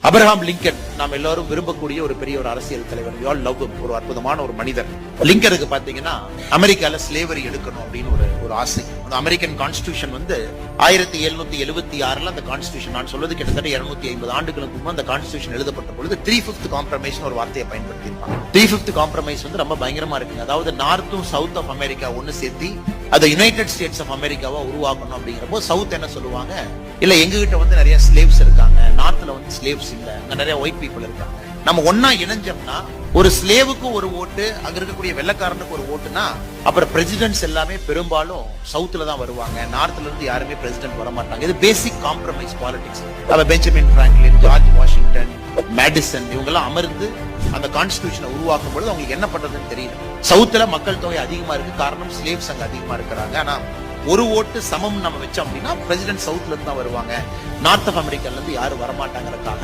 Abraham Lincoln நாம் எல்லாரும் விரும்பக்கூடிய ஒரு பெரிய ஒரு அரசியல் தலைவர். We all love him. ஒரு அற்புதமான ஒரு மனிதர். லிங்கனுக்கு பாத்தீங்கன்னா அமெரிக்கால ஸ்லேவரி எடுக்கணும் அப்படின்னு ஒரு ஆசை. அந்த அமெரிக்கன் கான்ஸ்டிடியூஷன் 1776 அந்த கான்ஸ்டிடியூஷன், நான் சொல்வது கிட்டத்தட்ட 250 ஆண்டுகளுக்கு முன்பு அந்த கான்ஸ்டிடியூஷன் எழுதப்பட்ட பொழுது 3/5 காம்ப்ரமைஸ் ஒரு வார்த்தையை பயன்படுத்தியிருப்பாங்க. 3/5 காம்ப்ரமைஸ் ரொம்ப பயங்கரமா இருக்குங்க. அதாவது நார்த்தும் சவுத் ஆஃப் அமெரிக்கா ஒன்னு சேர்த்தி அதை யுனைடெட் ஸ்டேட்ஸ் ஆஃப் அமெரிக்காவா உருவாக்கணும் அப்படிங்கிறப்போ சவுத் என்ன சொல்லுவாங்க, இல்ல எங்க கிட்ட நிறைய ஸ்லேவ்ஸ் இருக்காங்க, நார்த்ல ஸ்லேவ்ஸ் இல்ல, அங்க நிறைய ஒயிட் பீப்புள் இருக்காங்க, நம்ம ஒன்னா இணைஞ்சோம்னா ஒரு ஸ்லேவுக்கு ஒரு ஓட்டு, அங்க இருக்கக்கூடிய வெள்ளக்காரனுக்கு ஒரு ஓட்டுனா அப்புறம் பிரசிடென்ட்ஸ் எல்லாமே பெரும்பாலும் சவுத்ல தான் வருவாங்க, நார்த்ல இருந்து யாருமே பிரசிடென்ட் வர மாட்டாங்க. இது basic compromise politics. Benjamin Franklin, George Washington, Madison இவங்க எல்லாம் அமர்ந்து அந்த கான்ஸ்டிடியூஷனை உருவாக்கும் பொழுது அவங்களுக்கு என்ன பண்றதுன்னு தெரியல. சவுத்ல மக்கள் தொகை அதிகமா இருக்கு, காரணம் ஸ்லேவ்ஸ் அங்க அதிகமா இருக்கிறாங்க. ஆனா ஒரு ஓட்டு சமம் நம்ம வச்சோம் அப்படின்னா பிரசிடென்ட் சவுத்ல இருந்து தான் வருவாங்க, நார்த் ஆஃப் அமெரிக்கால இருந்து யாரும் வரமாட்டாங்கிறதுக்காக